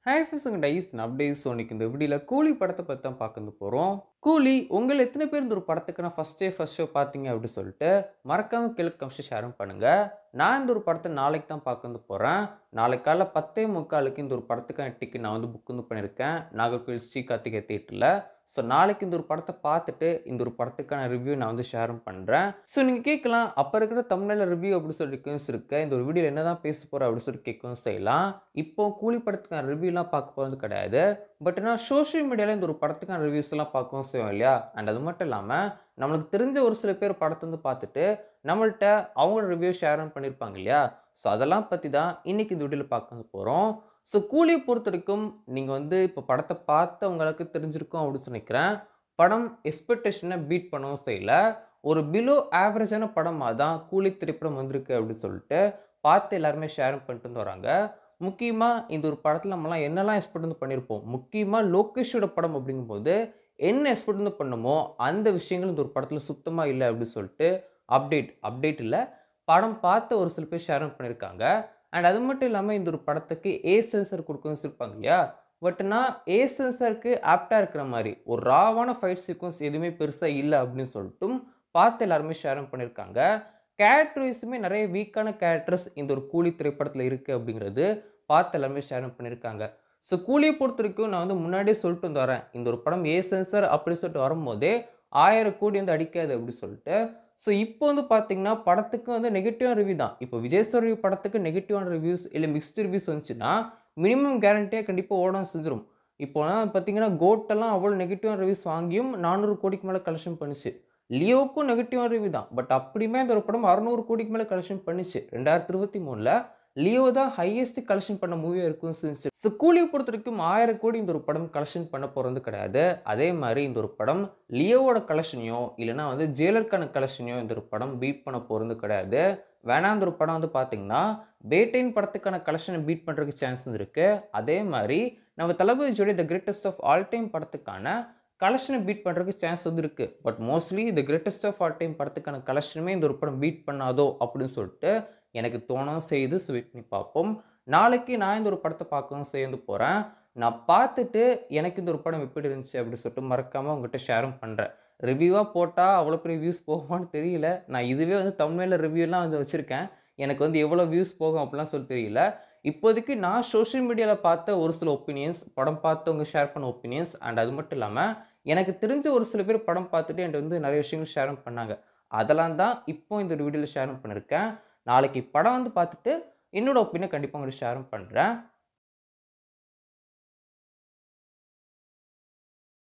Hi பசங்க dies நப்டேஸ் இன்னைக்கு இந்த வீடியோவில் கூலி படத்தை பற்றி தான் பார்க்க போகிறோம். கூலி உங்கள் எத்தனை பேர் இந்த ஒரு படத்துக்கு நான் ஃபர்ஸ்ட் ஷோ பார்த்தீங்க அப்படின்னு சொல்லிட்டு மறக்காம கீழே கமெண்ட்ஸ் ஷேரும் பண்ணுங்க. நான் இந்த ஒரு படத்தை நாளைக்கு தான் பார்க்க போகிறேன். நாளைக்கு காலைல 10:45 இந்த ஒரு படத்துக்கான டிக்கெட் நான் வந்து புக் வந்து பண்ணியிருக்கேன் நாகர்கோவில் ஸ்ரீ கார்த்திகை தியேட்டரில். ஸோ நாளைக்கு இந்த ஒரு படத்தை பார்த்துட்டு இந்த ஒரு படத்துக்கான ரிவ்யூ நான் வந்து ஷேரும் பண்ணுறேன். ஸோ நீங்கள் கேட்கலாம், அப்போ இருக்கிற தமிழில் ரிவ்யூ அப்படி சொல்லி இருக்கு, இந்த ஒரு வீடியோவில் என்ன தான் பேச போகிறோம் அப்படின்னு சொல்லி கேட்கவும் செய்யலாம். இப்போ கூலி படத்துக்கான ரிவ்யூலாம் பார்க்க போகிறது கிடையாது. பட் நான் சோஷியல் மீடியாவில் இந்த ஒரு படத்துக்கான ரிவ்யூஸ்லாம் பார்க்கவும் செய்வோம் இல்லையா. அண்ட் அது மட்டும் இல்லாமல் நம்மளுக்கு தெரிஞ்ச ஒரு சில பேர் படத்தை வந்து பார்த்துட்டு நம்மள்கிட்ட அவங்களோட ரிவ்யூ ஷேரும் பண்ணியிருப்பாங்க இல்லையா. ஸோ அதெல்லாம் பற்றி தான் இன்றைக்கி இந்த வீடியோவில் பார்க்க போகிறோம். ஸோ கூலியை பொறுத்த வரைக்கும் நீங்கள் வந்து இப்போ படத்தை பார்த்து உங்களுக்கு தெரிஞ்சிருக்கும் அப்படின்னு நினைக்கிறேன். படம் எக்ஸ்பெக்டேஷனை பீட் பண்ணவும் செய்யல. ஒரு பிலோ ஆவரேஜான படமாக தான் கூலி திரைப்படம் வந்திருக்கு அப்படின்னு சொல்லிட்டு பார்த்து எல்லாருமே ஷேரும் பண்ணிட்டு வந்து வராங்க. முக்கியமாக இந்த ஒரு படத்தில் நம்மலாம் என்னெல்லாம் எக்ஸ்பெக்ட் வந்து பண்ணியிருப்போம், முக்கியமாக லோகேஷோட படம் அப்படிங்கும்போது என்ன எக்ஸ்பெக்ட் வந்து பண்ணுமோ அந்த விஷயங்கள் இந்த ஒரு படத்தில் சுத்தமாக இல்லை அப்படின்னு சொல்லிட்டு அப்டேட் இல்லை, படம் பார்த்து ஒரு சில பேர் ஷேரும் பண்ணியிருக்காங்க. அண்ட் அது மட்டும் இல்லாமல் இந்த ஒரு படத்துக்கு ஏ சென்சர் கொடுக்கவும் வச்சுருப்பாங்க இல்லையா. பட் நான் ஏ சென்சருக்கு ஆப்டாக இருக்கிற மாதிரி ஒரு ராவான ஃபைட் சீக்வன்ஸ் எதுவுமே பெருசாக இல்லை அப்படின்னு சொல்லிட்டும் பார்த்து எல்லாருமே ஷேரும் பண்ணியிருக்காங்க. கேரக்டர் வைஸுமே நிறைய வீக்கான கேரக்டர்ஸ் இந்த ஒரு கூலி திரைப்படத்தில் இருக்குது அப்படிங்கிறது பார்த்து எல்லாருமே ஷேரும் பண்ணியிருக்காங்க. ஸோ கூலியை பொறுத்த வரைக்கும் நான் வந்து முன்னாடியே சொல்லிட்டு வந்து வரேன், இந்த ஒரு படம் ஏ சென்சர் அப்படி சொல்லிட்டு வரும்போதே 1000 கோடி வந்து அடிக்காது அப்படி சொல்லிட்டு. ஸோ இப்போ வந்து பார்த்தீங்கன்னா படத்துக்கு வந்து நெகட்டிவான ரிவ்யூ தான். இப்போ விஜய் சார் படத்துக்கு நெகட்டிவான ரிவ்யூஸ் இல்லை மிக்ஸ்டு ரிவ்யூஸ் வந்துச்சுன்னா மினிமம் கேரண்டியாக கண்டிப்பாக ஓட செஞ்சிடும். இப்போலாம் பார்த்தீங்கன்னா கோட்டெல்லாம் அவ்வளோ நெகட்டிவான ரிவ்யூஸ் வாங்கியும் 400 கோடிக்கு மேலே கலெக்ஷன் பண்ணிச்சு. லியோவுக்கும் நெகட்டிவான ரிவ்யூ தான். பட் அப்படியுமே இந்த ஒரு படம் 600 கோடிக்கு மேலே கலெக்ஷன் பண்ணிச்சு. 2023ல் லியோ தான் ஹையஸ்ட் கலெக்ஷன் பண்ண மூவியாக இருக்கும் செஞ்சு. ஸோ கூலியை பொறுத்த வரைக்கும் 1000 கோடி இந்த ஒரு படம் கலெக்ஷன் பண்ண போகிறது கிடையாது. அதே மாதிரி இந்த ஒரு படம் லியோவோட கலெக்ஷனையோ இல்லைனா வந்து ஜெயிலருக்கான கலெக்ஷனையோ இந்த ஒரு படம் பீட் பண்ண போகிறது கிடையாது. வேணா இந்த ஒரு படம் வந்து பார்த்தீங்கன்னா பேட்டைன் படத்துக்கான கலெக்ஷனை பீட் பண்ணுறதுக்கு சான்ஸ் இருக்குது. அதே மாதிரி நம்ம தளபதியோட the greatest of all time படத்துக்கான கலெக்ஷனை பீட் பண்ணுறதுக்கு சான்ஸ் வந்து இருக்குது. But mostly the greatest of all time படத்துக்கான கலெக்ஷனுமே இந்த ஒரு படம் பீட் பண்ணாதோ அப்படின்னு சொல்லிட்டு எனக்கு தோணவும் செய்து. வெயிட் பண்ணி பார்ப்போம். நாளைக்கு நான் இந்த ஒரு படத்தை பார்க்கவும் சேர்ந்து போகிறேன். நான் பார்த்துட்டு எனக்கு இந்த ஒரு படம் எப்படி இருந்துச்சு அப்படின்னு சொல்லிட்டு மறக்காமல் உங்கள்கிட்ட ஷேரும் பண்ணுறேன். ரிவ்யூவாக போட்டால் அவ்வளோ பெரிய வியூஸ் போகுமான்னு தெரியல. நான் இதுவே வந்து தமிழில் ரிவ்யூலாம் வந்து வச்சுருக்கேன். எனக்கு வந்து எவ்வளோ வியூஸ் போகும் அப்படிலாம் சொல்லி தெரியல. இப்போதைக்கு நான் சோஷியல் மீடியாவில் பார்த்த ஒரு சில ஒப்பீனியன்ஸ், படம் பார்த்தவங்க ஷேர் பண்ண ஒப்பீனியன்ஸ், அண்ட் அது மட்டும் இல்லாமல் எனக்கு தெரிஞ்ச ஒரு சில பேர் படம் பார்த்துட்டு என்கிட்ட வந்து நிறைய விஷயங்கள் ஷேரும் பண்ணாங்க. அதெல்லாம் தான் இப்போ இந்த ஒரு வீடியோவில் ஷேரும் பண்ணியிருக்கேன். நாளைக்கு படம் வந்து பார்த்துட்டு என்னோட ஒப்பீனியன் கண்டிப்பாக உங்களுக்கு ஷேரும் பண்ணுறேன்.